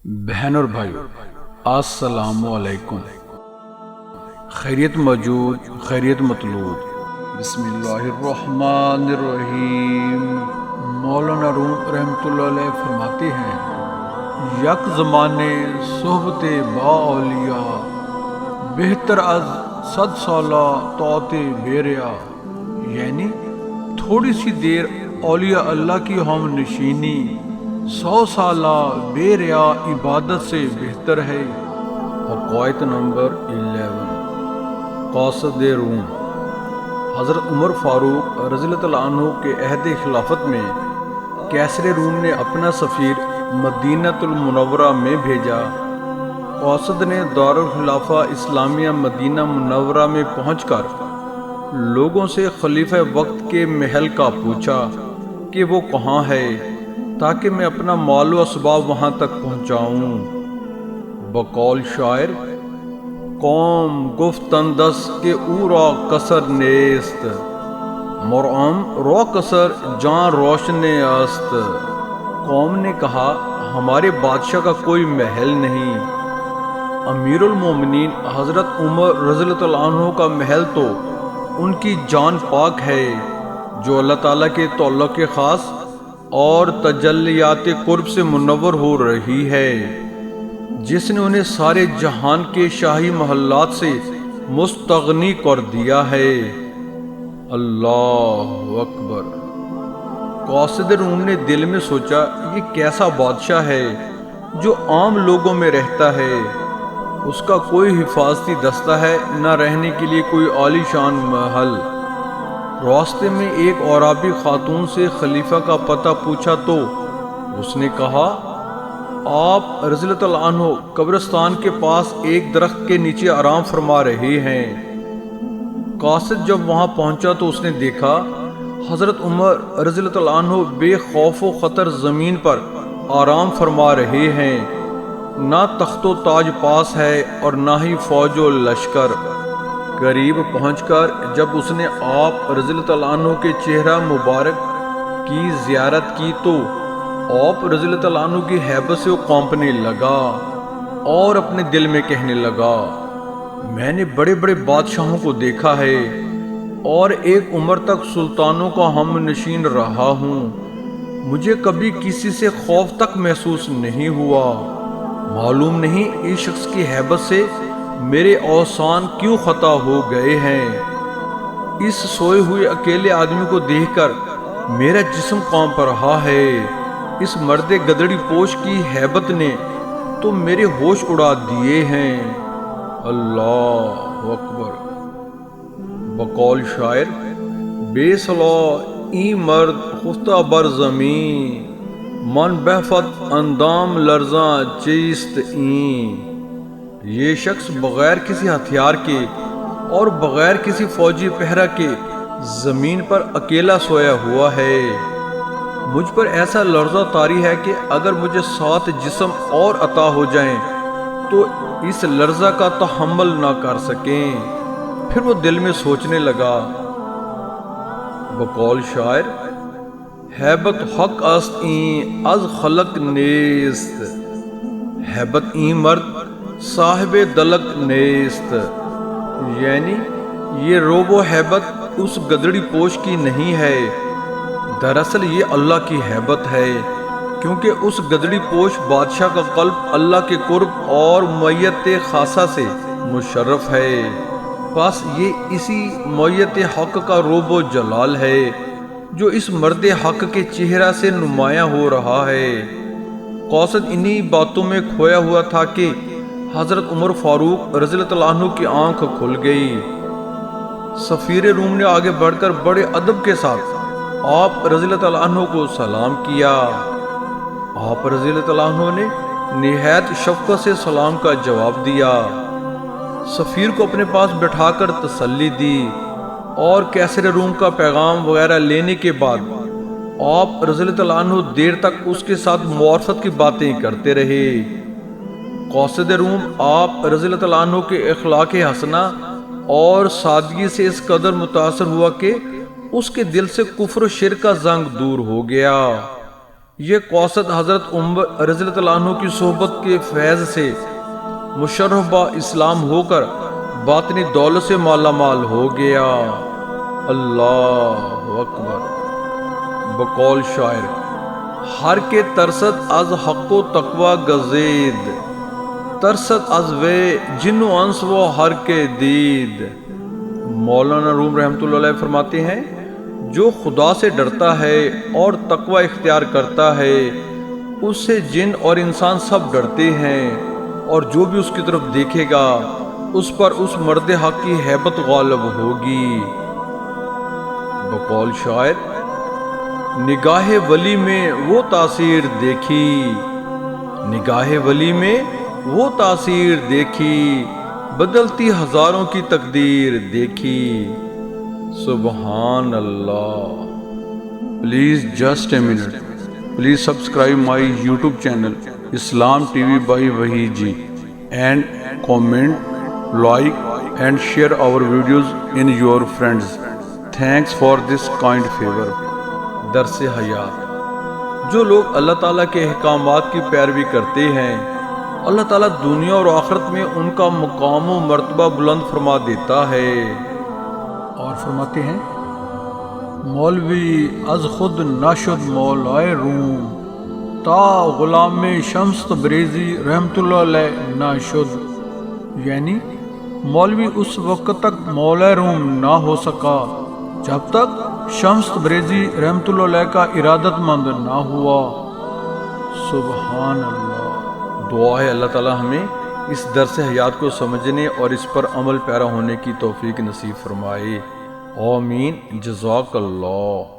بہن اور بھائیو السلام علیکم۔ خیریت موجود، خیریت مطلوب۔ بسم اللہ الرحمن الرحیم۔ مولانا روم رحمۃ اللہ علیہ فرماتے ہیں، یک زمانے صحبت با اولیاء بہتر از 100 سالہ طاعت بے ریا، یعنی تھوڑی سی دیر اولیاء اللہ کی ہم نشینی 100 سالہ بے ریا عبادت سے بہتر ہے۔ حقائق نمبر 11۔ قاصد روم۔ حضرت عمر فاروق رضی اللہ عنہ کے عہد خلافت میں کیسر روم نے اپنا سفیر مدینہ المنورہ میں بھیجا۔ قاصد نے دارالخلافہ اسلامیہ مدینہ منورہ میں پہنچ کر لوگوں سے خلیفہ وقت کے محل کا پوچھا کہ وہ کہاں ہے تاکہ میں اپنا مال و اسباب وہاں تک پہنچاؤں۔ بقول شاعر، قوم گفتن دس کہ او را کسر نیست، مرام را کسر جان روشن است۔ قوم نے کہا، ہمارے بادشاہ کا کوئی محل نہیں۔ امیر المومنین حضرت عمر رضی اللہ عنہ کا محل تو ان کی جان پاک ہے، جو اللہ تعالیٰ کے تعلق خاص اور تجلیات قرب سے منور ہو رہی ہے، جس نے انہیں سارے جہان کے شاہی محلات سے مستغنی کر دیا ہے۔ اللہ اکبر۔ قاصد روم نے دل میں سوچا، یہ کیسا بادشاہ ہے جو عام لوگوں میں رہتا ہے، اس کا کوئی حفاظتی دستہ ہے، نہ رہنے کے لیے کوئی عالی شان محل۔ راستے میں ایک عرابی خاتون سے خلیفہ کا پتہ پوچھا تو اس نے کہا، آپ رضی اللہ عنہ قبرستان کے پاس ایک درخت کے نیچے آرام فرما رہے ہیں۔ قاصد جب وہاں پہنچا تو اس نے دیکھا حضرت عمر رضی اللہ عنہ بے خوف و خطر زمین پر آرام فرما رہے ہیں، نہ تخت و تاج پاس ہے اور نہ ہی فوج و لشکر۔ قریب پہنچ کر جب اس نے آپ رضی اللہ عنہ کے چہرہ مبارک کی زیارت کی تو آپ رضی اللہ عنہ کی ہیبت سے وہ کانپنے لگا اور اپنے دل میں کہنے لگا، میں نے بڑے بڑے بادشاہوں کو دیکھا ہے اور ایک عمر تک سلطانوں کا ہم نشین رہا ہوں، مجھے کبھی کسی سے خوف تک محسوس نہیں ہوا۔ معلوم نہیں اس شخص کی ہیبت سے میرے اوسان کیوں خطا ہو گئے ہیں۔ اس سوئے ہوئے اکیلے آدمی کو دیکھ کر میرا جسم کانپ رہا ہے۔ اس مرد گدڑی پوش کی ہیبت نے تو میرے ہوش اڑا دیے ہیں۔ اللہ اکبر۔ بقول شاعر، بے صلاح این مرد خفتہ بر زمین، من بہفت اندام لرزاں چیست این۔ یہ شخص بغیر کسی ہتھیار کے اور بغیر کسی فوجی پہرہ کے زمین پر اکیلا سویا ہوا ہے۔ مجھ پر ایسا لرزہ طاری ہے کہ اگر مجھے 7 جسم اور عطا ہو جائیں تو اس لرزہ کا تحمل نہ کر سکیں۔ پھر وہ دل میں سوچنے لگا۔ بقول شاعر، ہیبت حق است این از خلق نیست، ہیبت این مرد صاحب دلک نیست، یعنی یہ روب و ہیبت اس گدڑی پوش کی نہیں ہے، دراصل یہ اللہ کی ہیبت ہے، کیونکہ اس گدڑی پوش بادشاہ کا قلب اللہ کے قرب اور معیت خاصہ سے مشرف ہے، بس یہ اسی معیت حق کا روب و جلال ہے جو اس مرد حق کے چہرہ سے نمایاں ہو رہا ہے۔ قاصد انہی باتوں میں کھویا ہوا تھا کہ حضرت عمر فاروق رضی اللہ عنہ کی آنکھ کھل گئی۔ سفیر روم نے آگے بڑھ کر بڑے ادب کے ساتھ آپ رضی اللہ عنہ کو سلام کیا۔ آپ رضی اللہ عنہ نے نہایت شفقت سے سلام کا جواب دیا، سفیر کو اپنے پاس بٹھا کر تسلی دی اور کیسر روم کا پیغام وغیرہ لینے کے بعد آپ رضی اللہ عنہ دیر تک اس کے ساتھ معرفت کی باتیں کرتے رہے۔ قاصد روم آپ رضی اللہ عنہ کے اخلاق حسنہ اور سادگی سے اس قدر متاثر ہوا کہ اس کے دل سے کفر و شرک کا زنگ دور ہو گیا۔ یہ قوسط حضرت عمر رضی اللہ عنہ کی صحبت کے فیض سے مشرف با اسلام ہو کر باطنی دولت سے مالا مال ہو گیا۔ اللہ اکبر۔ بقول شاعر: ہر کے ترست از حق و تقوی گزید، ترست از وے جن و انس و ہر کے دید۔ مولانا روم رحمۃ اللہ علیہ فرماتے ہیں، جو خدا سے ڈرتا ہے اور تقوی اختیار کرتا ہے اس سے جن اور انسان سب ڈرتے ہیں، اور جو بھی اس کی طرف دیکھے گا اس پر اس مرد حق کی ہیبت غالب ہوگی۔ بقول شاعر: نگاہ ولی میں وہ تاثیر دیکھی، نگاہ ولی میں وہ تاثیر دیکھی، بدلتی ہزاروں کی تقدیر دیکھی۔ سبحان اللہ۔ Please just a minute, please subscribe my YouTube channel Islam T V by Waheed ji, and comment, like and share our videos in your friends. Thanks for this kind favor. درس حیات: جو لوگ اللہ تعالیٰ کے احکامات کی پیروی کرتے ہیں اللہ تعالیٰ دنیا اور آخرت میں ان کا مقام و مرتبہ بلند فرما دیتا ہے۔ اور فرماتے ہیں، مولوی از خود نشد مولائے روم، تا غلام شمس تبریزی رحمت اللہ علیہ نہ شد۔ یعنی مولوی اس وقت تک مولا روم نہ ہو سکا جب تک شمس تبریزی رحمت اللہ علیہ کا ارادت مند نہ ہوا۔ سبحان اللہ۔ دعا ہے اللہ تعالی ہمیں اس درس حیات کو سمجھنے اور اس پر عمل پیرا ہونے کی توفیق نصیب فرمائے۔ آمین۔ جزاک اللہ۔